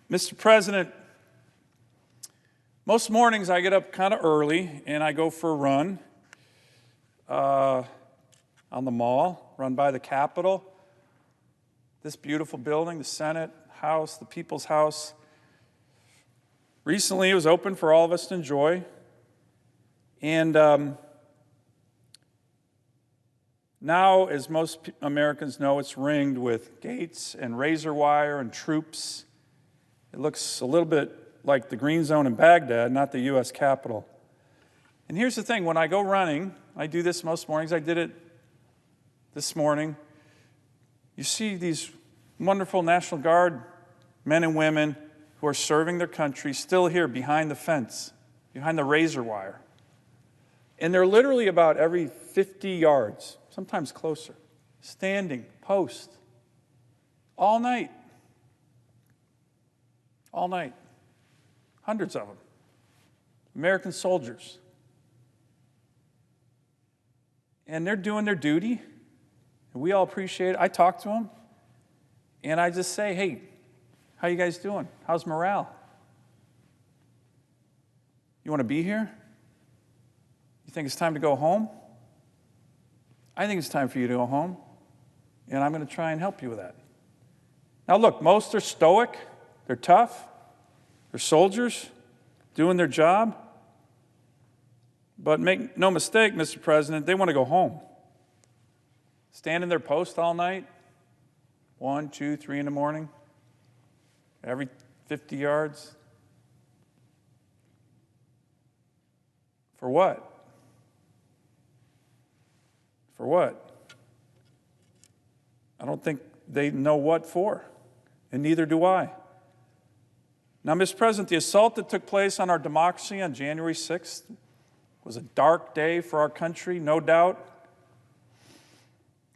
Mr. President, most mornings I get up kind of early and I go for a run on the mall, run by the Capitol, this beautiful building, the Senate House, the People's House. Recently it was open for all of us to enjoy, and now, as most Americans know, it's ringed with gates and razor wire and troops. It looks a little bit like the Green Zone in Baghdad, not the U.S. Capitol. And here's the thing, when I go running, I do this most mornings, I did it this morning, you see these wonderful National Guard men and women who are serving their country still here behind the fence, behind the razor wire. And they're literally about every 50 yards, sometimes closer, standing, post, all night. All night. Hundreds of them. American soldiers. And they're doing their duty, and we all appreciate it. I talk to them, and I just say, hey, how you guys doing? How's morale? You want to be here? You think it's time to go home? I think it's time for you to go home, and I'm going to try and help you with that. Now look, most are stoic, they're tough, they're soldiers doing their job, but make no mistake, Mr. President, they want to go home. Stand in their post all night, 1, 2, 3 in the morning, every 50 yards. For what? For what? I don't think they know what for, and neither do I. Now, Mr. President, the assault that took place on our democracy on January 6th was a dark day for our country, no doubt.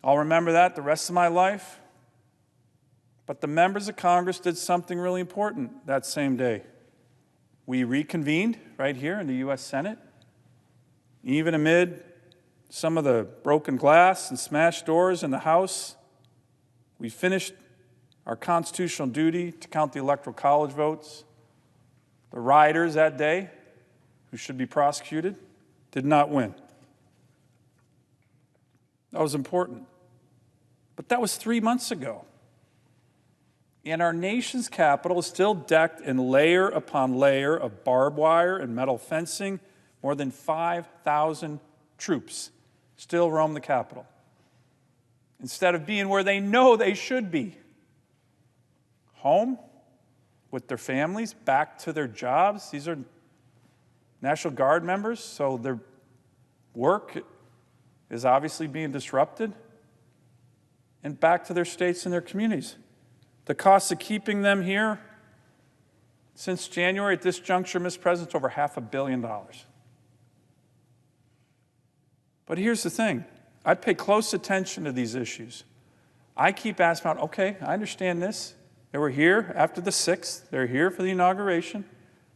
I'll remember that the rest of my life. But the members of Congress did something really important that same day. We reconvened right here in the U.S. Senate, even amid some of the broken glass and smashed doors in the House. We finished our constitutional duty to count the Electoral College votes. The rioters that day, who should be prosecuted, did not win. That was important. But that was 3 months ago. And our nation's capital is still decked in layer upon layer of barbed wire and metal fencing. More than 5,000 troops still roam the Capitol, instead of being where they know they should be, home with their families, back to their jobs. These are National Guard members, so their work is obviously being disrupted, and back to their states and their communities. The cost of keeping them here since January at this juncture, Mr. President, is over $500 million. But here's the thing. I pay close attention to these issues. I keep asking about, okay, I understand this. They were here after the 6th. They're here for the inauguration.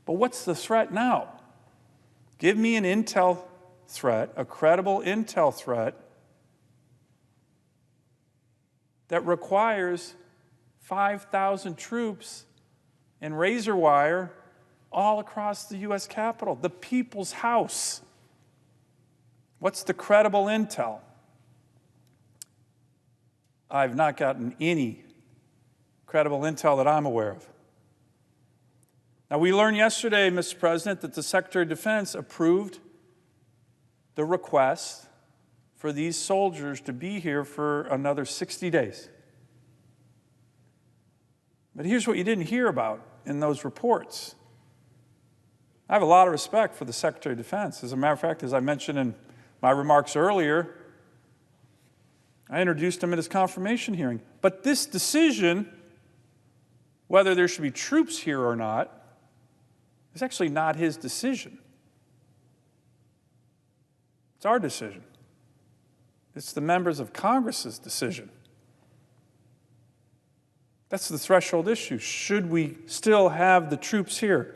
But what's the threat now? Give me an intel threat, a credible intel threat that requires 5,000 troops and razor wire all across the U.S. Capitol, the People's House. What's the credible intel? I've not gotten any credible intel that I'm aware of. Now, we learned yesterday, Mr. President, that the Secretary of Defense approved the request for these soldiers to be here for another 60 days. But here's what you didn't hear about in those reports. I have a lot of respect for the Secretary of Defense. As a matter of fact, as I mentioned in my remarks earlier, I introduced him at his confirmation hearing. But this decision, whether there should be troops here or not, is actually not his decision. It's our decision. It's the members of Congress's decision. That's the threshold issue. Should we still have the troops here?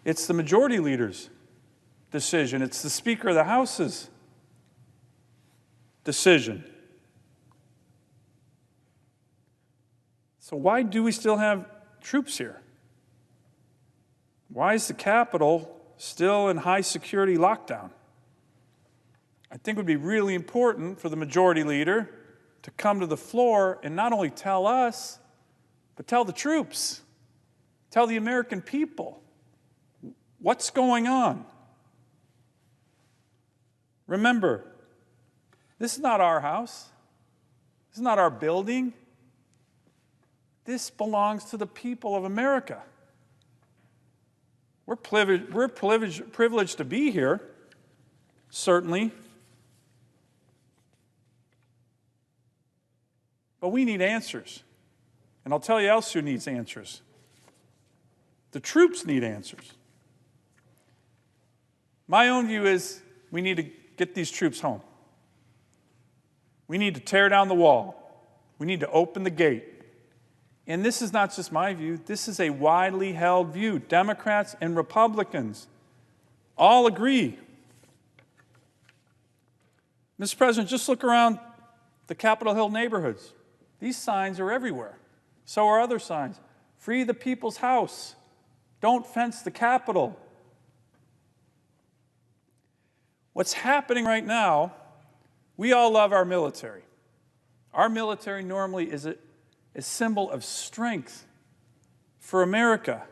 It's the majority leader's decision. It's the Speaker of the House's decision. So why do we still have troops here? Why is the Capitol still in high security lockdown? I think it would be really important for the majority leader to come to the floor and not only tell us, but tell the troops, tell the American people what's going on. Remember, this is not our house. This is not our building. This belongs to the people of America. We're privileged to be here, certainly. But we need answers. And I'll tell you else who needs answers. The troops need answers. My own view is we need to get these troops home. We need to tear down the wall. We need to open the gate. And this is not just my view. This is a widely held view. Democrats and Republicans all agree. Mr. President, just look around the Capitol Hill neighborhoods. These signs are everywhere. So are other signs. Free the people's house. Don't fence the Capitol. What's happening right now, we all love our military. Our military normally is a symbol of strength for America.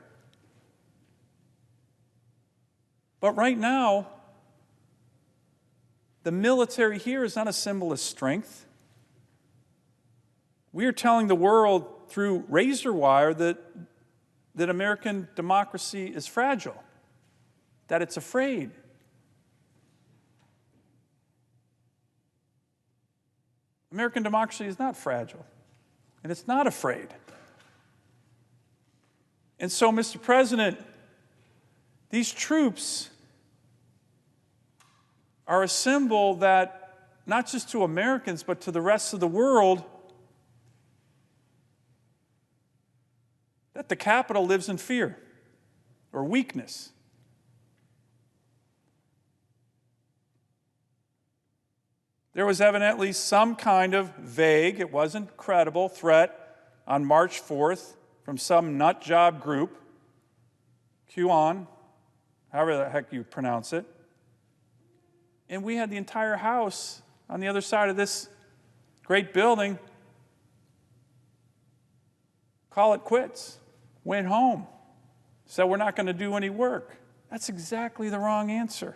But right now, the military here is not a symbol of strength. We are telling the world through razor wire that American democracy is fragile, that it's afraid. American democracy is not fragile, and it's not afraid. And so, Mr. President, these troops are a symbol that, not just to Americans, but to the rest of the world, that the Capitol lives in fear or weakness. There was evidently some kind of vague, it wasn't credible, threat on March 4th from some nut job group, QAnon, however the heck you pronounce it. And we had the entire House on the other side of this great building call it quits, went home, said we're not going to do any work. That's exactly the wrong answer.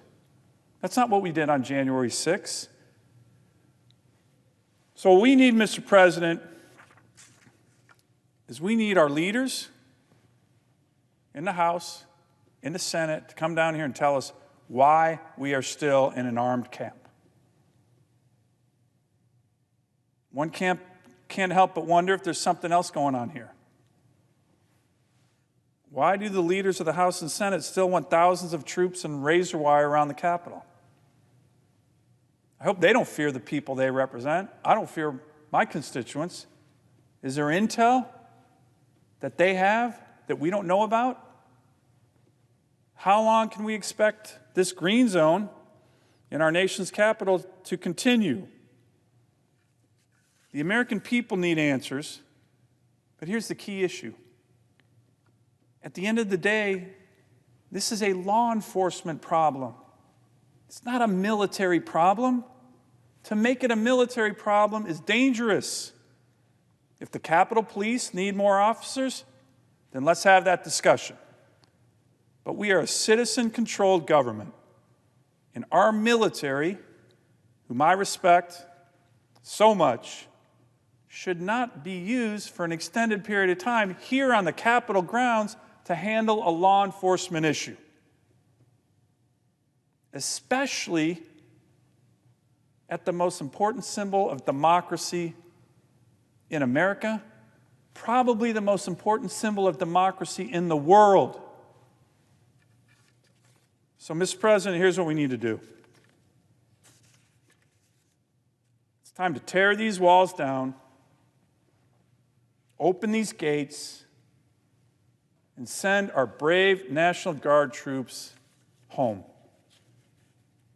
That's not what we did on January 6th. So what we need, Mr. President, is we need our leaders in the House, in the Senate, to come down here and tell us why we are still in an armed camp. One camp can't help but wonder if there's something else going on here. Why do the leaders of the House and Senate still want thousands of troops and razor wire around the Capitol? I hope they don't fear the people they represent. I don't fear my constituents. Is there intel that they have that we don't know about? How long can we expect this green zone in our nation's capital to continue? The American people need answers, but here's the key issue. At the end of the day, this is a law enforcement problem. It's not a military problem. To make it a military problem is dangerous. If the Capitol Police need more officers, then let's have that discussion. But we are a citizen-controlled government, and our military, whom I respect so much, should not be used for an extended period of time here on the Capitol grounds to handle a law enforcement issue, especially at the most important symbol of democracy in America, probably the most important symbol of democracy in the world. So, Mr. President, here's what we need to do. It's time to tear these walls down, open these gates, and send our brave National Guard troops home.